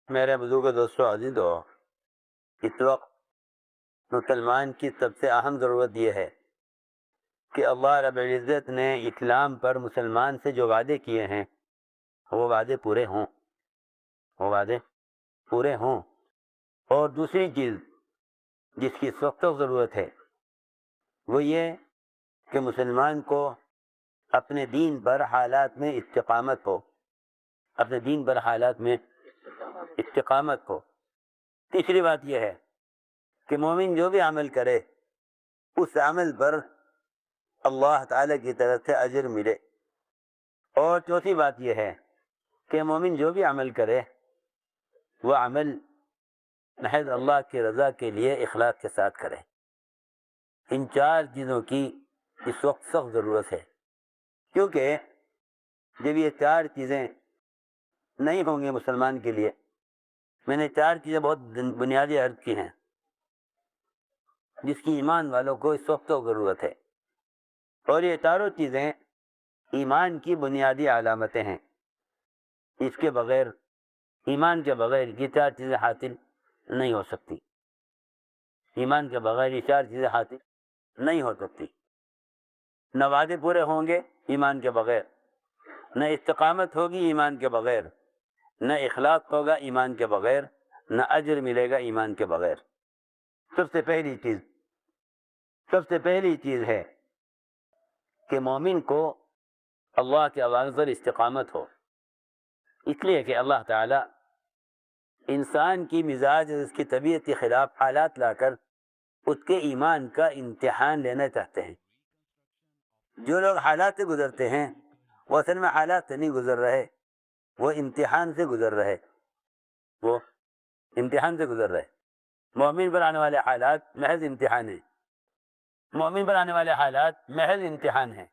میرے بزرگ دوستوں عزیز ہو، اس وقت مسلمان کی سب سے اہم ضرورت یہ ہے کہ اللہ رب العزت نے اسلام پر مسلمان سے جو وعدے کیے ہیں وہ وعدے پورے ہوں، وہ وعدے پورے ہوں۔ اور دوسری چیز جس کی سخت ضرورت ہے وہ یہ کہ مسلمان کو اپنے دین پر حالات میں استقامت ہو، اپنے دین پر حالات میں استقامت ہو۔ تیسری بات یہ ہے کہ مومن جو بھی عمل کرے اس عمل پر اللہ تعالی کی طرف سے اجر ملے۔ اور چوتھی بات یہ ہے کہ مومن جو بھی عمل کرے وہ عمل محض اللہ کی رضا کے لیے اخلاص کے ساتھ کرے۔ ان چار چیزوں کی اس وقت سخت ضرورت ہے، کیونکہ جب یہ چار چیزیں نہیں ہوں گے مسلمان کے لیے، میں نے چار چیزیں بہت بنیادی عرض کی ہیں جس کی ایمان والوں کو اس وقت ضرورت ہے، اور یہ چاروں چیزیں ایمان کی بنیادی علامتیں ہیں۔ اس کے بغیر، ایمان کے بغیر یہ چار چیزیں حاصل نہیں ہو سکتی، ایمان کے بغیر یہ چار چیزیں حاصل نہیں ہو سکتی۔ نہ وعدے پورے ہوں گے ایمان کے بغیر، نہ استقامت ہوگی ایمان کے بغیر، نہ اخلاص ہوگا ایمان کے بغیر، نہ اجر ملے گا ایمان کے بغیر۔ سب سے پہلی چیز ہے کہ مومن کو اللہ کے اوامر پر استقامت ہو، اس لیے کہ اللہ تعالی انسان کی مزاج اور اس کی طبیعت کے خلاف حالات لا کر اس کے ایمان کا امتحان لینا چاہتے ہیں۔ جو لوگ حالات سے گزرتے ہیں وہ اصل میں حالات سے نہیں گزر رہے، وہ امتحان سے گزر رہے، وہ امتحان سے گزر رہے۔ مومن پر آنے والے حالات محض امتحان ہیں، مومن پر آنے والے حالات محض امتحان ہیں،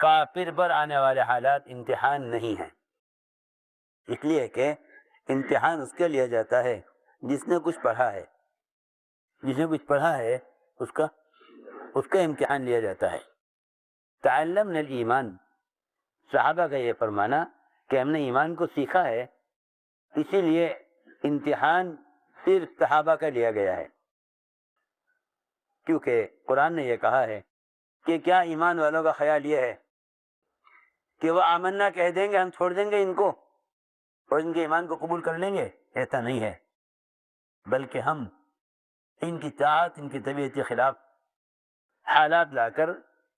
کافر پر آنے والے حالات امتحان نہیں ہیں۔ اس لیے کہ امتحان اس کے لیا جاتا ہے جس نے کچھ پڑھا ہے، جس نے کچھ پڑھا ہے اس کا امتحان لیا جاتا ہے۔ تعلمنا الایمان، صحابہ کا یہ فرمانا کہ ہم نے ایمان کو سیکھا ہے، اسی لیے امتحان صرف صحابہ کا لیا گیا ہے، کیونکہ قرآن نے یہ کہا ہے کہ کیا ایمان والوں کا خیال یہ ہے کہ وہ آمنا کہہ دیں گے، ہم چھوڑ دیں گے ان کو اور ان کے ایمان کو قبول کر لیں گے؟ ایسا نہیں ہے، بلکہ ہم ان کی چاہت، ان کی طبیعت کے خلاف حالات لا کر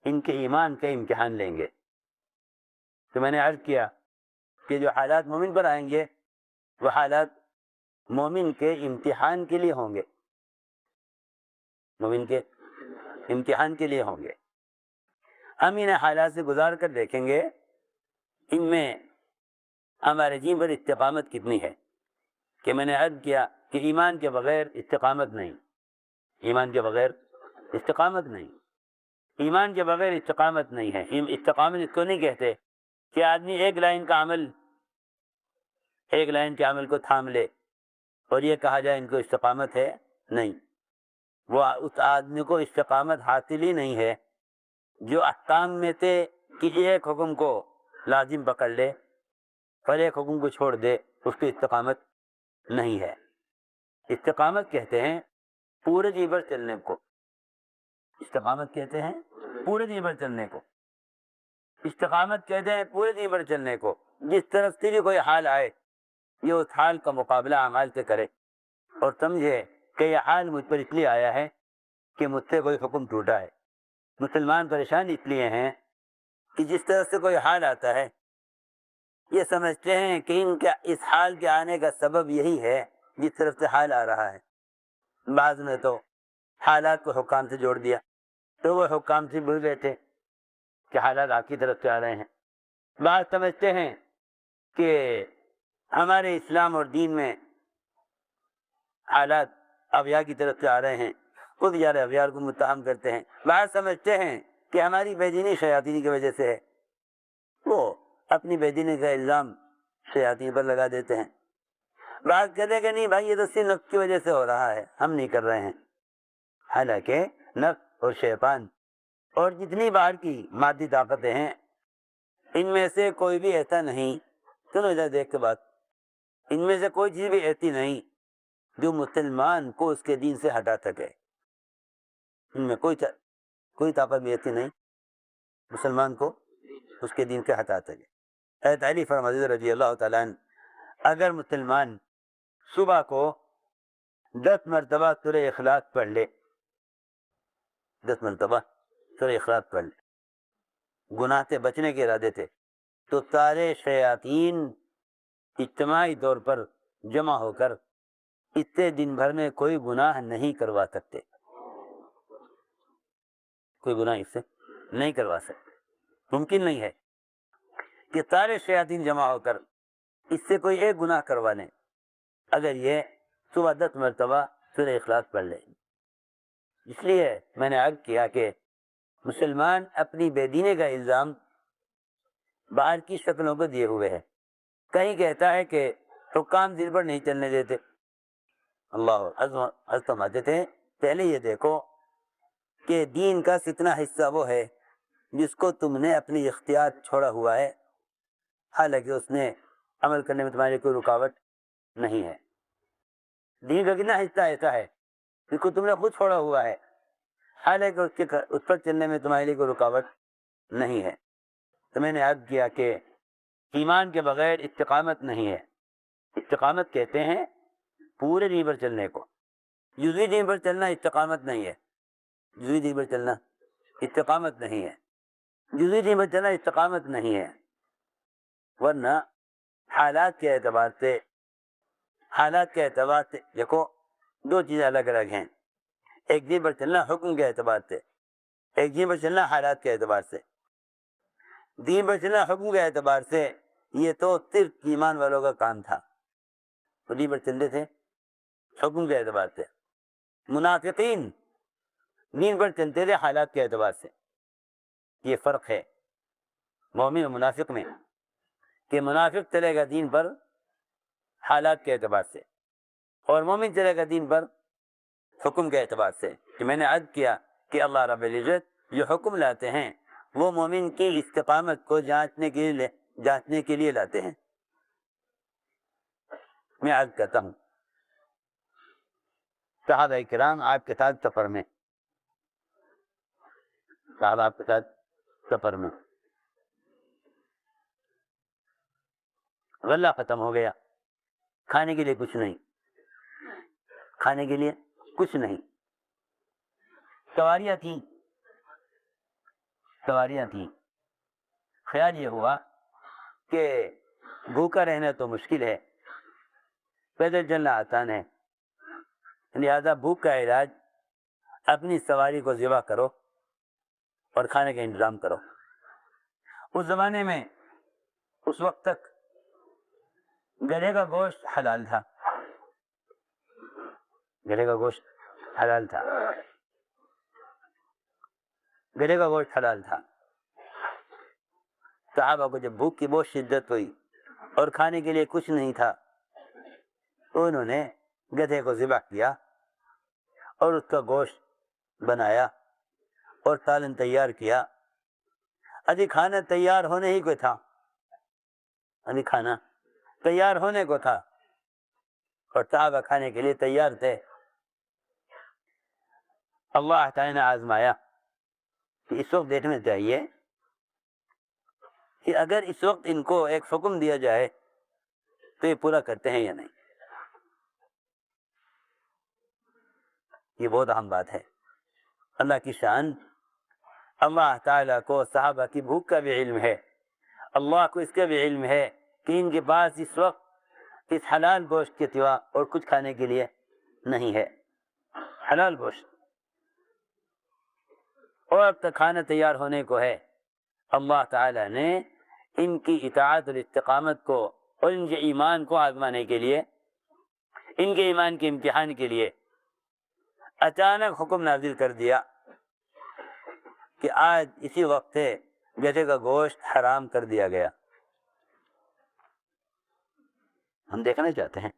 ان کے ایمان کا امتحان لیں گے۔ تو میں نے عرض کیا کہ جو حالات مومن پر آئیں گے وہ حالات مومن کے امتحان کے لیے ہوں گے، مومن کے امتحان کے لیے ہوں گے۔ ہم انہیں حالات سے گزار کر دیکھیں گے ان میں ہمارے دین پر استقامت کتنی ہے۔ کہ میں نے عرض کیا کہ ایمان کے بغیر استقامت نہیں، ایمان کے بغیر استقامت نہیں، ایمان کے بغیر استقامت نہیں ہے۔ استقامت اس کو نہیں کہتے کہ آدمی ایک لائن کے عمل کو تھام لے اور یہ کہا جائے ان کو استقامت ہے، نہیں، وہ اس آدمی کو استقامت حاصل ہی نہیں ہے جو احکام میں سے کسی ایک حکم کو لازم پکڑ لے اور ایک حکم کو چھوڑ دے، اس کی استقامت نہیں ہے۔ استقامت کہتے ہیں پورے دین پر چلنے کو، استقامت کہتے ہیں پورے دین پر چلنے کو، استقامت کہتے ہیں پورے دین پر چلنے کو۔ جس طرف سے بھی کوئی حال آئے یہ اس حال کا مقابلہ اعمال سے کرے اور سمجھے کہ یہ حال مجھ پر اس لیے آیا ہے کہ مجھ سے کوئی حکم ٹوٹا ہے۔ مسلمان پریشان اس لیے ہیں کہ جس طرح سے کوئی حال آتا ہے یہ سمجھتے ہیں کہ ان کا اس حال کے آنے کا سبب یہی ہے جس طرف سے حال آ رہا ہے۔ بعض نے تو حالات کو حکام سے جوڑ دیا، تو وہ حکام سے بھول گئے تھے کہ حالات آپ کی طرف سے آ رہے ہیں۔ بعض سمجھتے ہیں کہ ہمارے اسلام اور دین میں حالات اولیاء کی طرف سے آ رہے ہیں، خود یار اولیاء کو متہم کرتے ہیں۔ بعض سمجھتے ہیں کہ ہماری بے دینی شیاطین کی وجہ سے ہے، وہ اپنی بے دینی کا الزام شیاطین پر لگا دیتے ہیں۔ بعض کہتے ہیں کہ نہیں بھائی یہ تو صرف نفس کی وجہ سے ہو رہا ہے، ہم نہیں کر رہے ہیں۔ حالانکہ نفس اور شیطان اور جتنی باہر کی مادی طاقتیں ہیں ان میں سے کوئی بھی ایسا نہیں، سنو ادھر دیکھ کے بات، ان میں سے کوئی چیز بھی ایسی نہیں جو مسلمان کو اس کے دین سے ہٹا سکے، ان میں کوئی طاقت بھی ایسی نہیں مسلمان کو اس کے دین سے ہٹا سکے۔ حضرت علی فرماتے رضی اللہ تعالیٰ عنہ، اگر مسلمان صبح کو 10 مرتبہ سورہ اخلاص پڑھ لے، 10 مرتبہ سورہ اخلاص پڑھ لے گناہ سے بچنے کے ارادے تھے، تو سارے شیاطین اجتماعی طور پر جمع ہو کر اس سے دن بھر میں کوئی گناہ نہیں کروا سکتے، کوئی گناہ اس سے نہیں کروا سکتے۔ ممکن نہیں ہے کہ سارے شیاطین جمع ہو کر اس سے کوئی ایک گناہ کروا لیں اگر یہ صبح 10 مرتبہ سورہ اخلاص پڑھ لیں۔ اس لیے میں نے عرض کیا کہ مسلمان اپنی بے دینی کا الزام باہر کی شکلوں کو دیے ہوئے ہے۔ کہیں کہتا ہے کہ حکام دل پر نہیں چلنے دیتے، اللہ فرماتے تھے پہلے یہ دیکھو کہ دین کا کتنا حصہ وہ ہے جس کو تم نے اپنی اختیار چھوڑا ہوا ہے، حالانکہ اس نے عمل کرنے میں تمہاری کوئی رکاوٹ نہیں ہے۔ دین کا کتنا حصہ ایسا ہے جس کو تم نے خود چھوڑا ہوا ہے، حالانکہ اس پر چلنے میں تمہارے لیے کوئی رکاوٹ نہیں ہے۔ تو میں نے عرض کیا کہ ایمان کے بغیر استقامت نہیں ہے۔ استقامت کہتے ہیں پورے دین پر چلنے کو، جزوی دین پر چلنا استقامت نہیں ہے، جزوی دین پر چلنا استقامت نہیں ہے، جزوی دین پر چلنا استقامت نہیں ہے، ورنہ حالات کے اعتبار سے دیکھو دو چیزیں الگ الگ ہیں، ایک دین پر چلنا حکم کے اعتبار سے، ایک دین پر چلنا حالات کے اعتبار سے۔ دین پر چلنا حکم کے اعتبار سے یہ تو صرف ایمان والوں کا کام تھا، تو دین پر چلتے تھے حکم کے اعتبار سے۔ منافقین دین پر چلتے تھے حالات کے اعتبار سے۔ یہ فرق ہے مومن و منافق میں، کہ منافق چلے گا دین پر حالات کے اعتبار سے اور مومن چلے گا دین پر حکم کے اعتبار سے۔ کہ میں نے عرض کیا کہ اللہ رب العزت جو حکم لاتے ہیں وہ مومن کی استقامت کو جانچنے کے لیے لاتے ہیں۔ میں عرض کرتا ہوں صحابہ کرام آپ کے ساتھ سفر میں، صحابہ آپ کے ساتھ سفر میں غلہ ختم ہو گیا، کھانے کے لیے کچھ نہیں، کھانے کے لیے کچھ نہیں، سواریاں تھیں، خیال یہ ہوا کہ بھوکا رہنا تو مشکل ہے، پیدل چلنا آسان ہے، لہذا بھوک کا علاج اپنی سواری کو ذبح کرو اور کھانے کا انتظام کرو۔ اس زمانے میں اس وقت تک گدھے کا گوشت حلال تھا، گدھے کا گوشت حلال تھا، گدھے کا گوشت حلال تھا۔ صحابہ کو جب بھوک کی بہت شدت ہوئی اور کھانے کے لیے کچھ نہیں تھا تو انہوں نے گدھے کو ذبح کیا اور اس کا گوشت بنایا اور سالن تیار کیا۔ ابھی کھانا تیار ہونے ہی کو تھا، ابھی کھانا تیار ہونے کو تھا اور صحابہ کھانے کے لیے تیار تھے۔ اللہ تعالی نے آزمایا کہ اس وقت دیکھنا چاہیے کہ اگر اس وقت ان کو ایک حکم دیا جائے تو یہ پورا کرتے ہیں یا نہیں۔ یہ بہت اہم بات ہے۔ اللہ کی شان، اللہ تعالیٰ کو صحابہ کی بھوک کا بھی علم ہے، اللہ کو اس کا بھی علم ہے کہ ان کے پاس اس وقت اس حلال گوشت کے سوا اور کچھ کھانے کے لیے نہیں ہے، حلال گوشت، اور اب تک کھانا تیار ہونے کو ہے۔ اللہ تعالیٰ نے ان کی اطاعت اور استقامت کو اور ان کے ایمان کو آزمانے کے لیے، ان کے ایمان کے امتحان کے لیے اچانک حکم نازل کر دیا کہ آج اسی وقت سے گدھے کا گوشت حرام کر دیا گیا۔ ہم دیکھنا چاہتے ہیں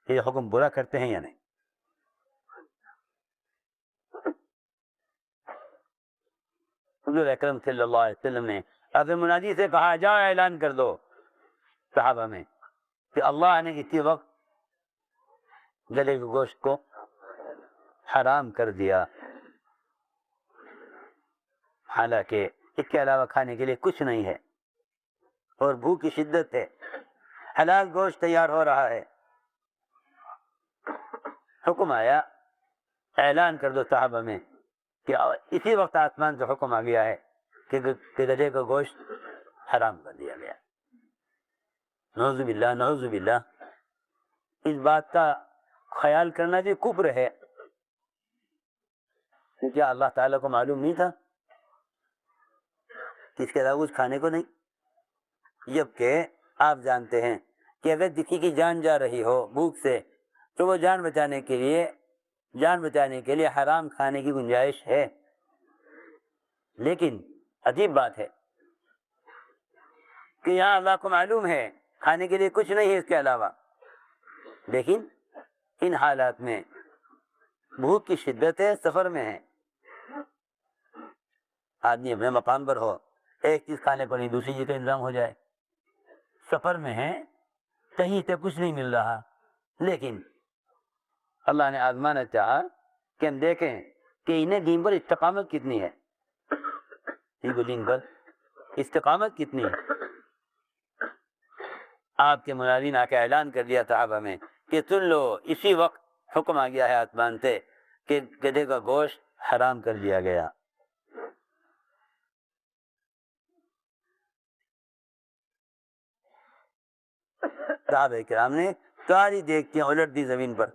کہ یہ حکم برا کرتے ہیں یا نہیں۔ حضور اکرم صلی اللہ علیہ وسلم نے اپنے منادی سے کہا جاؤ اعلان کر دو صحابہ میں کہ اللہ نے اسی وقت گلے کے گوشت کو حرام کر دیا، حالانکہ اس کے علاوہ کھانے کے لیے کچھ نہیں ہے اور بھوک کی شدت ہے، حلال گوشت تیار ہو رہا ہے، حکم آیا اعلان کر دو صحابہ میں کہ اسی وقت آسمان سے حکم آ گیا ہے کہ گدھے کا گوشت حرام کر دیا گیا۔ نعوذ باللہ، نعوذ باللہ۔ اس بات کا خیال کرنا بھی کفر ہے، کیا اللہ تعالیٰ کو معلوم نہیں تھا کہ اس کے علاوہ کچھ کھانے کو نہیں؟ جبکہ آپ جانتے ہیں کہ اگر کسی کی جان جا رہی ہو بھوک سے تو وہ جان بچانے کے لیے حرام کھانے کی گنجائش ہے، لیکن عجیب بات ہے کہ یہاں اللہ کو معلوم ہے کھانے کے لیے کچھ نہیں ہے اس کے علاوہ، لیکن ان حالات میں بھوک کی شدت ہے، سفر میں ہے، آدمی اپنے مقام پر ہو، ایک چیز کھانے کو نہیں دوسری چیز کا انتظام ہو جائے، سفر میں ہے، کہیں سے کچھ نہیں مل رہا، لیکن اللہ نے آزمانا چاہا کہ ہم دیکھیں کہ انہیں دین پر استقامت کتنی ہے، دین پر استقامت کتنی ہے۔ آپ کے منادین آ کے اعلان کر دیا صحابہ میں کہ سن لو، اسی وقت حکم آ گیا ہے آسمان سے کہ گدھے کا گوشت حرام کر دیا گیا۔ صحابہ کرام نے ساری دیکھتیاں الٹ دی زمین پر،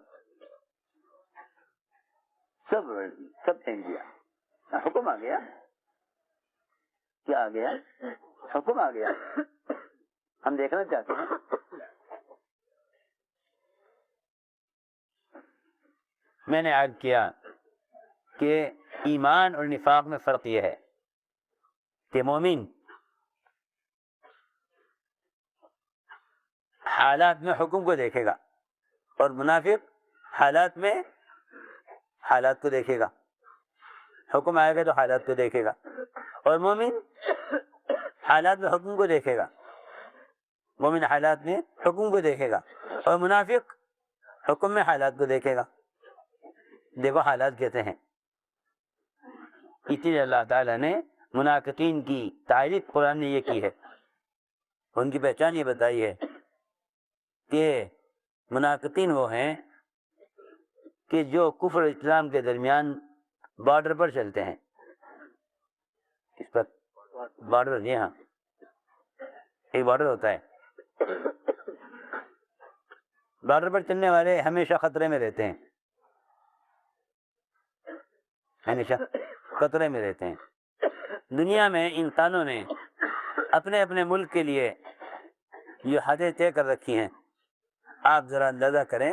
سب پھینک دیا، حکم آ گیا، کیا آ گیا؟ حکم آ گیا، ہم دیکھنا چاہتے ہیں۔ میں نے عرض کیا کہ ایمان اور نفاق میں فرق یہ ہے کہ مومن حالات میں حکم کو دیکھے گا اور منافق حالات میں حالات کو دیکھے گا، حکم آئے گا تو حالات کو دیکھے گا، اور مومن حالات میں حکم کو دیکھے گا، مومن حالات میں حکم کو دیکھے گا اور منافق حکم میں حالات کو دیکھے گا۔ دیکھو حالات کیسے ہیں، اسی لیے اللہ تعالیٰ نے منافقین کی تعریف قرآن نے یہ کی ہے، ان کی پہچان یہ بتائی ہے کہ منافقین وہ ہیں کہ جو کفر اسلام کے درمیان بارڈر پر چلتے ہیں، اس پر بارڈر، جی ہاں ایک بارڈر ہوتا ہے، بارڈر پر چلنے والے ہمیشہ خطرے میں رہتے ہیں، ہمیشہ خطرے میں رہتے ہیں۔ دنیا میں انسانوں نے اپنے اپنے ملک کے لیے یہ حدیں طے کر رکھی ہیں، آپ ذرا اندازہ کریں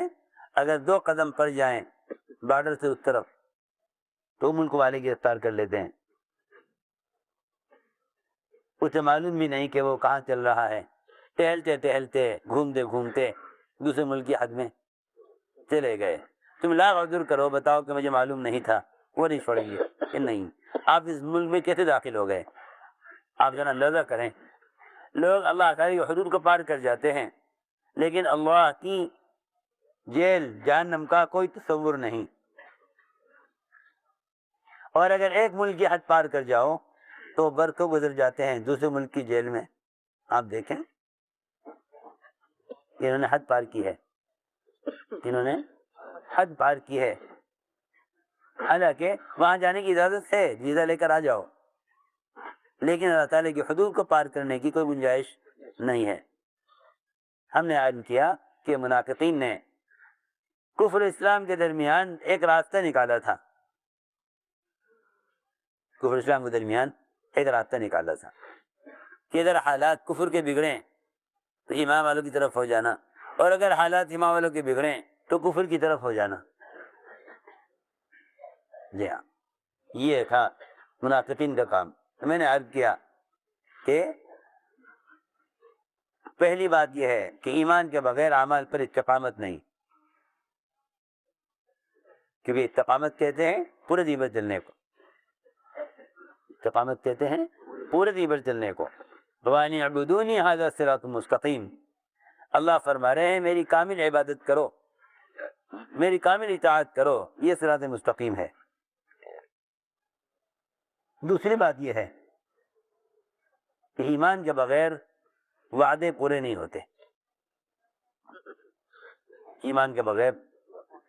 اگر 2 قدم پڑ جائیں بارڈر سے اس طرف تو ملک والے گرفتار کر لیتے ہیں، اسے معلوم بھی نہیں کہ وہ کہاں چل رہا ہے، ٹہلتے ٹہلتے گھومتے گھومتے دوسرے ملک کی حد میں چلے گئے، تم لاغ عذر کرو، بتاؤ کہ مجھے معلوم نہیں تھا، وہ نہیں چھوڑیں گے کہ نہیں، آپ اس ملک میں کیسے داخل ہو گئے؟ آپ ذرا اندازہ کریں، لوگ اللہ تعالی کی حدود کو پار کر جاتے ہیں لیکن اللہ کی جیل جہنم کا کوئی تصور نہیں، اور اگر ایک ملک کی حد پار کر جاؤ تو برسوں گزر جاتے ہیں دوسرے ملک کی جیل میں۔ آپ دیکھیں انہوں نے حد پار کی ہے، انہوں نے حد پار کی ہے، حالانکہ وہاں جانے کی اجازت ہے، ویزا لے کر آ جاؤ، لیکن اللہ تعالیٰ کی حدود کو پار کرنے کی کوئی گنجائش نہیں ہے۔ ہم نے عالم کیا کہ منافقین نے کفر اسلام کے درمیان ایک راستہ نکالا تھا، کفر اسلام کے درمیان ایک راستہ نکالا تھا کہ اگر حالات کفر کے بگڑیں تو ایمان والوں کی طرف ہو جانا، اور اگر حالات ایمان والوں کے بگڑیں تو کفر کی طرف ہو جانا۔ جی ہاں، یہ تھا منافقین کا کام۔ میں نے عرض کیا کہ پہلی بات یہ ہے کہ ایمان کے بغیر اعمال پر استقامت نہیں، کیونکہ استقامت کہتے ہیں پورے دین پر چلنے کو، استقامت کہتے ہیں پورے دین پر چلنے کو، وَأَنِ اعْبُدُونِي هَذَا صِرَاطٌ مُسْتَقِيمٌ، اللہ فرما رہے ہیں میری کامل عبادت کرو، میری کامل اطاعت کرو، یہ صراط مستقیم ہے۔ دوسری بات یہ ہے کہ ایمان کے بغیر وعدے پورے نہیں ہوتے، ایمان کے بغیر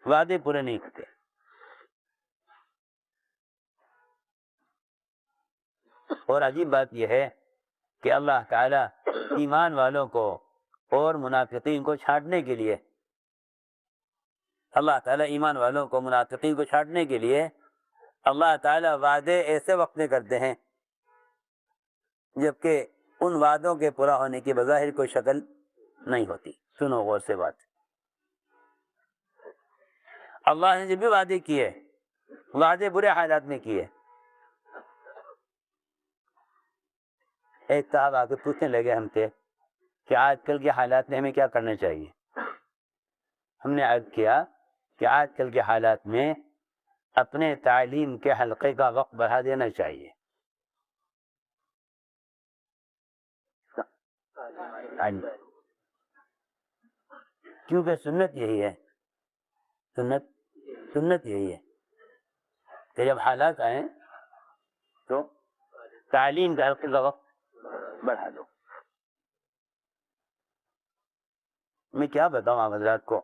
وعدے پورے نہیں ہوتے۔ اور عجیب بات یہ ہے کہ اللہ تعالی ایمان والوں کو اور منافقین کو چھانٹنے کے لیے، اللہ تعالیٰ ایمان والوں کو منافقین کو چھانٹنے کے لیے اللہ تعالیٰ وعدے ایسے وقت میں کرتے ہیں جبکہ ان وعدوں کے پورا ہونے کی بظاہر کوئی شکل نہیں ہوتی۔ سنو غور سے بات، اللہ نے جب بھی وعدے کیے، وعدے برے حالات میں کیے۔ ایک صاحب آ کے پوچھنے لگے ہم سے کہ آج کل کے حالات میں ہمیں کیا کرنا چاہیے؟ ہم نے عرض کیا کہ آج کل کے حالات میں اپنے تعلیم کے حلقے کا وقت بڑھا دینا چاہیے۔ کیونکہ سنت یہی ہے، سنت یہی ہے کہ جب حالات آئیں تو تعلیم کے حلقے کا وقت بڑھا دو۔ میں کیا بتاؤں آپ حضرات کو،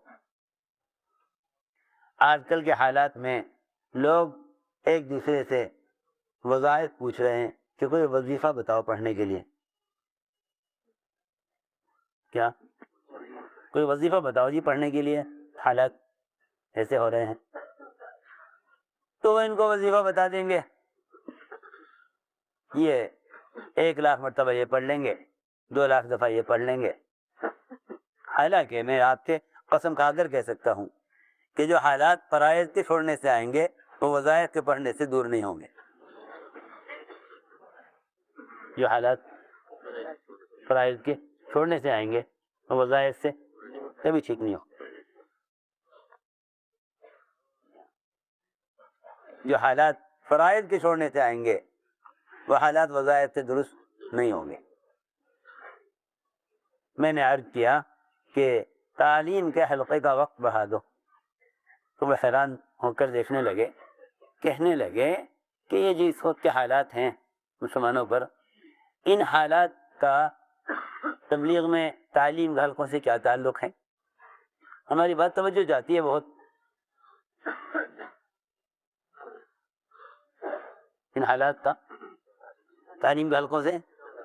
آج کل کے حالات میں لوگ ایک دوسرے سے وظائف پوچھ رہے ہیں کہ کوئی وظیفہ بتاؤ پڑھنے کے لیے، کیا کوئی وظیفہ بتاؤ جی پڑھنے کے لیے، حالات ایسے ہو رہے ہیں تو وہ ان کو وظیفہ بتا دیں گے، یہ 1,00,000 مرتبہ یہ پڑھ لیں گے، 2,00,000 دفعہ یہ پڑھ لیں گے۔ حالانکہ میں آپ کے قسم کھا کر کہہ سکتا ہوں کہ جو حالات فرائض کے چھوڑنے سے آئیں گے وہ وظائف کے پڑھنے سے دور نہیں ہوں گے۔ جو حالات فرائض کے چھوڑنے سے آئیں گے وہ وظائف سے کبھی ٹھیک نہیں ہوں۔ جو حالات فرائض کے چھوڑنے سے آئیں گے وہ حالات وظائف سے درست نہیں ہوں گے۔ میں نے عرض کیا کہ تعلیم کے حلقے کا وقت بڑھا دو، تو وہ حیران ہو کر دیکھنے لگے، کہنے لگے کہ یہ جو اس وقت کے حالات ہیں مسلمانوں پر، ان حالات کا تبلیغ میں تعلیم کے حلقوں سے کیا تعلق ہے؟ ہماری بات توجہ جاتی ہے بہت، ان حالات کا تعلیم کے حلقوں سے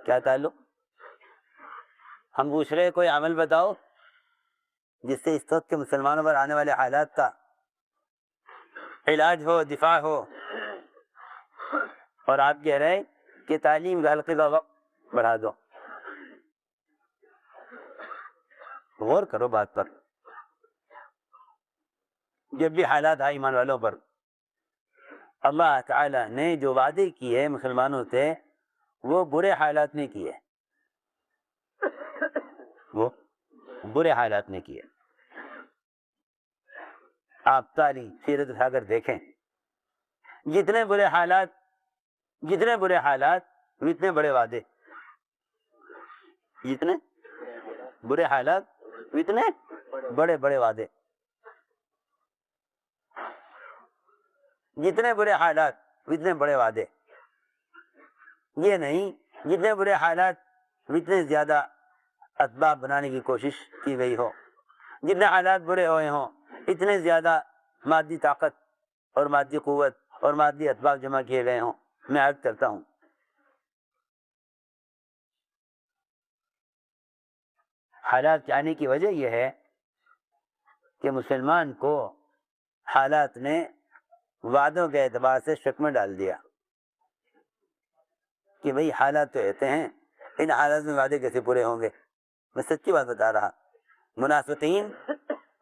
کیا تعلق؟ ہم پوچھ رہے کوئی عمل بتاؤ جس سے اس وقت کے مسلمانوں پر آنے والے حالات کا علاج ہو، دفاع ہو، اور آپ کہہ رہے ہیں کہ تعلیم کے حلقے کا وقت بڑھا دو۔ غور کرو بات پر، جب بھی حالات آئے ایمان والوں پر، اللہ تعالی نے جو وعدے کیے مسلمانوں سے وہ برے حالات میں کیے، وہ برے حالات میں کیے۔ آپ تاریخ سیرت اٹھا کر دیکھیں، جتنے برے حالات اتنے بڑے وعدے، جتنے برے حالات اتنے بڑے بڑے وعدے، جتنے برے حالات اتنے بڑے وعدے۔ یہ نہیں جتنے برے حالات اتنے زیادہ اسباب بنانے کی کوشش کی گئی ہو، جتنے حالات برے ہوئے ہوں اتنے زیادہ مادی طاقت اور مادی قوت اور مادی اسباب جمع کیے گئے ہوں۔ میں عرض کرتا ہوں حالات کے آنے کی وجہ یہ ہے کہ مسلمان کو حالات نے وعدوں کے اعتبار سے شک میں ڈال دیا کہ بھئی حالات تو ایسے ہیں، ان حالات میں وعدے کیسے پورے ہوں گے؟ میں سچی بات بتا رہا، منافقین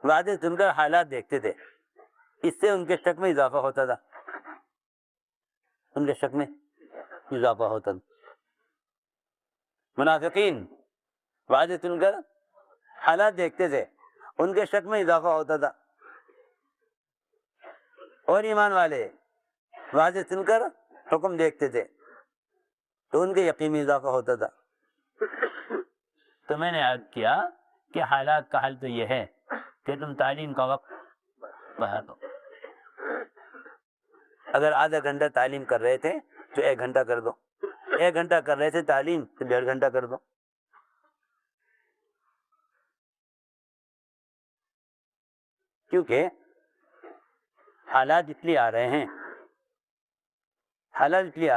وعدے سن کر حالات دیکھتے تھے، اس سے ان کے شک میں اضافہ ہوتا تھا، ان کے شک میں اضافہ ہوتا تھا۔ منافقین وعدے سن کر حالات دیکھتے تھے، ان کے شک میں اضافہ ہوتا تھا، اور ایمان والے وعدے سن کر حکم دیکھتے تھے تو ان کے یقین میں اضافہ ہوتا تھا۔ تو میں نے عرض کیا کہ حالات کا حل تو یہ ہے کہ تم تعلیم کا وقت بڑھا دو. اگر آدھا گھنٹہ تعلیم کر رہے تھے تو 1 گھنٹہ کر دو, 1 گھنٹہ کر رہے تھے تعلیم تو 1.5 گھنٹہ کر دو. کیونکہ حالات اس لیے آ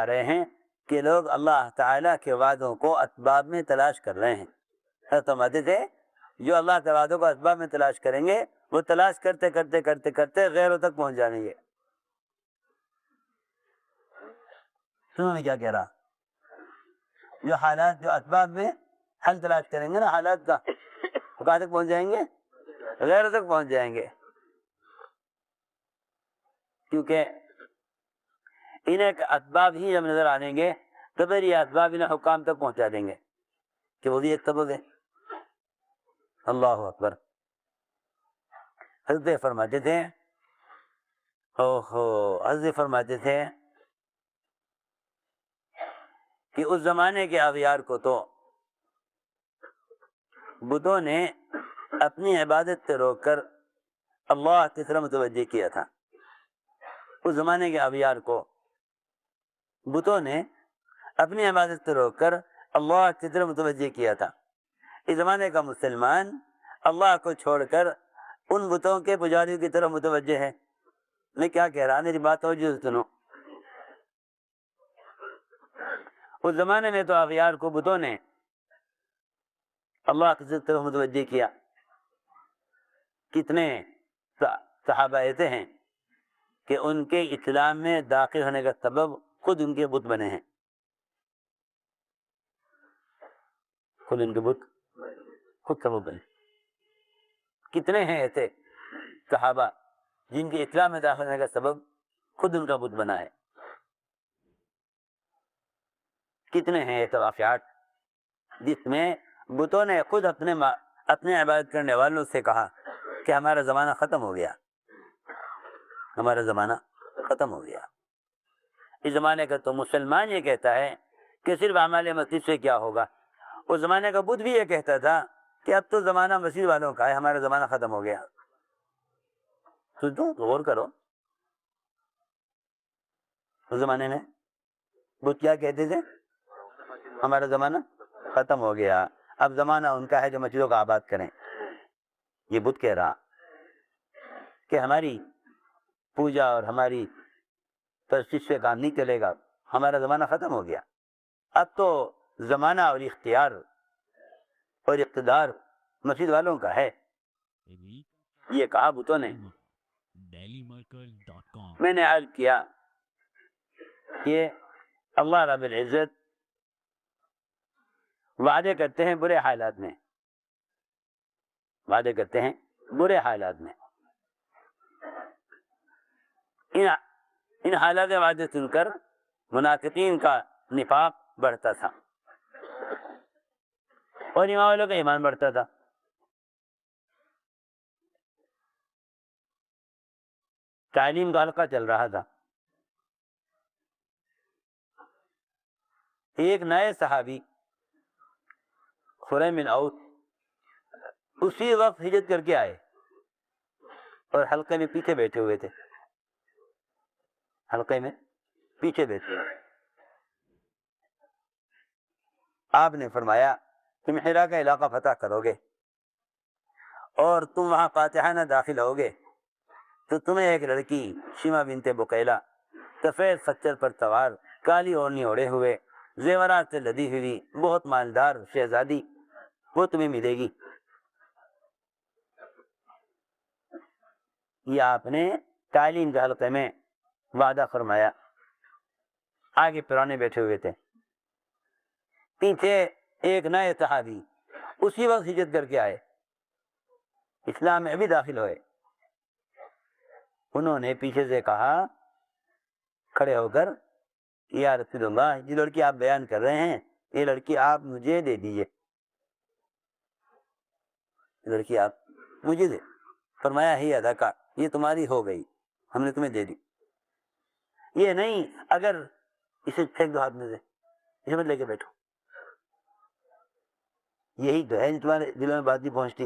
رہے ہیں کہ لوگ اللہ تعالیٰ کے وعدوں کو اسباب میں تلاش کر رہے ہیں. فرماتے تھے جو اللہ کے وعدوں کو اسباب میں تلاش کریں گے وہ تلاش کرتے کرتے کرتے کرتے غیروں تک پہنچ جائیں گے. سنو میں کیا کہہ رہا, جو اسباب میں حل تلاش کریں گے نا حالات کا, وہ کہاں تک پہنچ جائیں گے؟ غیروں تک پہنچ جائیں گے. کیونکہ انہیں اسباب ہی جب نظر آنے گے تو پھر یہ اسباب انہیں حکام تک پہنچا دیں گے کہ وہ بھی ایک سبب ہے. اللہ اکبر. حضرت فرماتے تھے کہ اس زمانے کے اغیار کو تو بتوں نے اپنی عبادت سے روک کر اللہ کی طرف متوجہ کیا تھا. اس زمانے کے اغیار کو بتوں نے اپنی عبادت سے روک کر اللہ کی طرف متوجہ کیا تھا. اس زمانے کا مسلمان اللہ کو چھوڑ کر ان بتوں کے پجاریوں کی طرف متوجہ ہے. میں کیا کہہ رہا, میری بات توجہ سے سنو. اس زمانے میں تو اغیار کو بتوں نے اللہ کی طرف متوجہ کیا. کتنے صحابہ ایسے ہیں کہ ان کے اسلام میں داخل ہونے کا سبب خود ان کے بت بنے ہیں. خود ان کے بت خود سبب بنے. کتنے ہیں ایسے صحابہ جن کے اسلام میں داخل ہونے کا سبب خود ان کا بت بنا ہے. کتنے ہیں ایسے واقعات جس میں بتوں نے خود اپنے عبادت کرنے والوں سے کہا کہ ہمارا زمانہ ختم ہو گیا, ہمارا زمانہ ختم ہو گیا. اس زمانے کا تو مسلمان یہ کہتا ہے کہ صرف اعمال مسجد سے کیا ہوگا. اس زمانے کا بت بھی یہ کہتا تھا کہ اب تو زمانہ مسجد والوں کا ہے, ہمارا زمانہ ختم ہو گیا. سوچو, غور کرو. اس زمانے میں بت کیا کہتے تھے؟ ہمارا زمانہ ختم ہو گیا, اب زمانہ ان کا ہے جو مسجدوں کا آباد کریں. یہ بت کہہ رہا کہ ہماری پوجا اور ہماری پرستش سے کام نہیں چلے گا, ہمارا زمانہ ختم ہو گیا. اب تو زمانہ اور اختیار اور اقتدار مسجد والوں کا ہے. یہ کہا بتوں نے. میں نے عرض کیا کہ اللہ رب العزت وعدے کرتے ہیں برے حالات میں, وعدے کرتے ہیں برے حالات میں. ان حالات وعدے سن کر منافقین کا نفاق بڑھتا تھا اور ایمان والوں کا ایمان بڑھتا تھا. تعلیم کا حلقہ چل رہا تھا. ایک نئے صحابی خریم بن اوس اسی وقت ہجرت کر کے آئے اور حلقے میں پیچھے بیٹھے ہوئے تھے. حلقے میں پیچھے بیٹھے. آپ نے فرمایا تم حرا کا علاقہ فتح کرو گے اور تم وہاں فاتحانہ داخل ہوگے تو تمہیں ایک لڑکی شیما بنت بقیلہ سفید خچر پر سوار, کالی اوڑھنی اوڑھے ہوئے, زیورات سے لدی ہوئی, بہت مالدار شہزادی, وہ تمہیں ملے گی. یہ آپ نے تعلیم کے حلقے میں وعدہ فرمایا. آگے پرانے بیٹھے ہوئے تھے, پیچھے ایک نئے صحابی اسی وقت ہجرت کر کے آئے, اسلام میں ابھی داخل ہوئے. انہوں نے پیچھے سے کہا کھڑے ہو کر, یا رسول اللہ, جو لڑکی آپ بیان کر رہے ہیں یہ لڑکی آپ مجھے دے دیجئے, لڑکی آپ مجھے دے. فرمایا ہی ادا کا, یہ تمہاری ہو گئی, ہم نے تمہیں دے دی. یہ نہیں اگر اسے پھینک دو ہاتھ میں سے, اسے مت لے کے بیٹھو. یہی تو ہے جو تمہارے دلوں میں بات نہیں پہنچتی.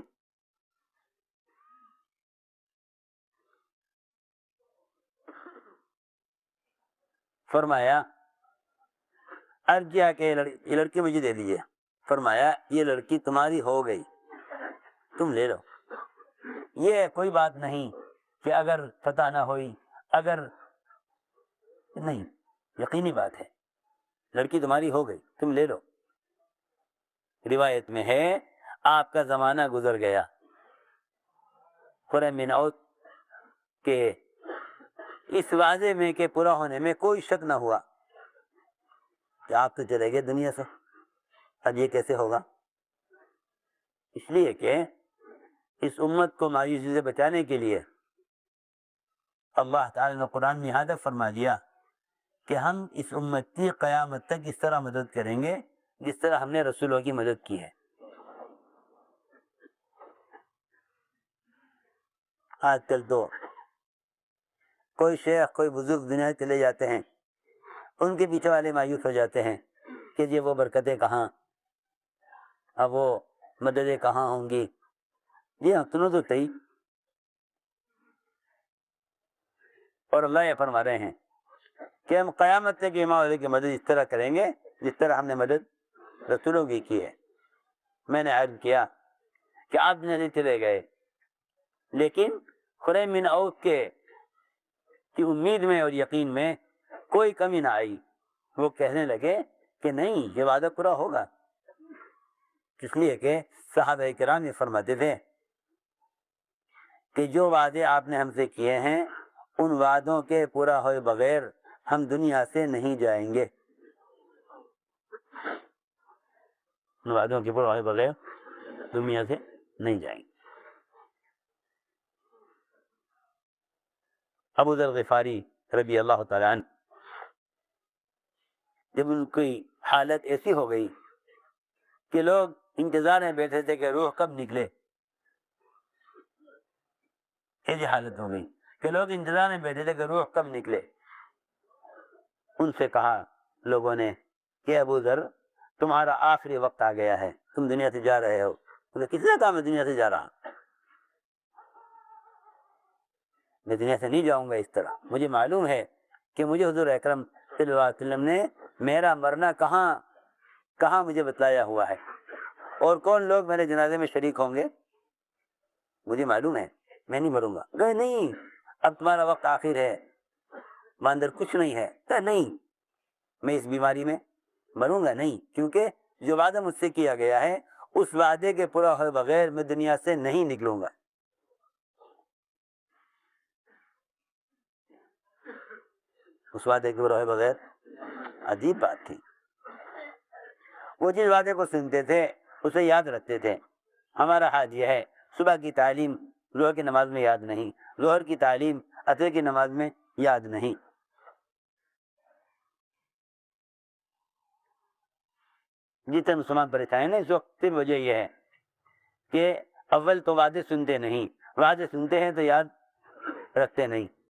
فرمایا عرض کیا کہ یہ لڑکی مجھے دے دیجیے. فرمایا یہ لڑکی تمہاری ہو گئی, تم لے لو. یہ کوئی بات نہیں کہ اگر فتح نہ ہوئی, اگر نہیں, یقینی بات ہے لڑکی تمہاری ہو گئی, تم لے لو. روایت میں ہے آپ کا زمانہ گزر گیا, خریم بن عوف کے اس وعدے میں کہ پورا ہونے میں کوئی شک نہ ہوا کہ آپ تو چلے گئے دنیا سے, اب یہ کیسے ہوگا؟ اس لیے کہ اس امت کو مایوسی سے بچانے کے لیے اللہ تعالی نے قرآن میں یہاں تک فرما دیا کہ ہم اس امت کی قیامت تک اس طرح مدد کریں گے جس طرح ہم نے رسولوں کی مدد کی ہے. آج کل تو کوئی شیخ کوئی بزرگ دنیا چلے جاتے ہیں, ان کے پیچھے والے مایوس ہو جاتے ہیں کہ یہ وہ برکتیں کہاں, اب وہ مددیں کہاں ہوں گی. جی ہاں, سنو تو صحیح. اور اللہ یہ فرما رہے ہیں کہ ہم قیامت تک امام علیہ کی مدد اس طرح کریں گے جس طرح ہم نے مدد رسولوں کی ہے. میں نے عرض کیا کہ آپ دنیا سے چلے گئے, لیکن خریم بن عوف کی امید میں اور یقین میں کوئی کمی نہ آئی. وہ کہنے لگے کہ نہیں, یہ وعدہ پورا ہوگا. اس لیے کہ صحابہ کرام یہ فرماتے تھے کہ جو وعدے آپ نے ہم سے کیے ہیں ان وعدوں کے پورا ہوئے بغیر ہم دنیا سے نہیں جائیں گے. ان وعدوں کے پورا ہوئے بغیر دنیا سے نہیں جائیں گے. ابو ذر غفاری رضی اللہ تعالیٰ عنہ, جب ان کی حالت ایسی ہو گئی کہ لوگ انتظار میں بیٹھے تھے کہ روح کب نکلے, ایسی حالت ہو گئی کہ لوگ انتظار میں بیٹھے تھے کہ روح کب نکلے. ان سے کہا لوگوں نے کہ ابو ذر تمہارا آخری وقت آ گیا ہے, تم دنیا سے جا رہے ہو. کس نے کہا میں دنیا سے جا رہا ہوں؟ میں دنیا سے نہیں جاؤں گا اس طرح. مجھے معلوم ہے کہ مجھے حضور اکرم صلی اللہ علیہ وسلم نے میرا مرنا کہاں مجھے بتلایا ہوا ہے, اور کون لوگ میرے جنازے میں شریک ہوں گے. مجھے معلوم ہے میں نہیں مروں گا. کہ نہیں, اب تمہارا وقت آخر ہے, اندر کچھ نہیں ہے. کہ نہیں, میں اس بیماری میں مروں گا نہیں, کیونکہ جو وعدہ مجھ سے کیا گیا ہے اس وعدے کے پورا ہوئے بغیر میں دنیا سے نہیں نکلوں گا. اس وعدے کے پورا ہوئے بغیر, عجیب بات تھی. وہ جس وعدے کو سنتے تھے اسے یاد رکھتے تھے. ہمارا حال یہ ہے, صبح کی تعلیم ظہر کی نماز میں یاد نہیں, ظہر کی تعلیم عصر کی نماز میں یاد نہیں. جتنے مسلمان پریشان ہیں نا اس وقت صرف وجہ یہ ہے کہ اول تو وعدے سنتے نہیں, وعدے سنتے ہیں تو یاد رکھتے نہیں.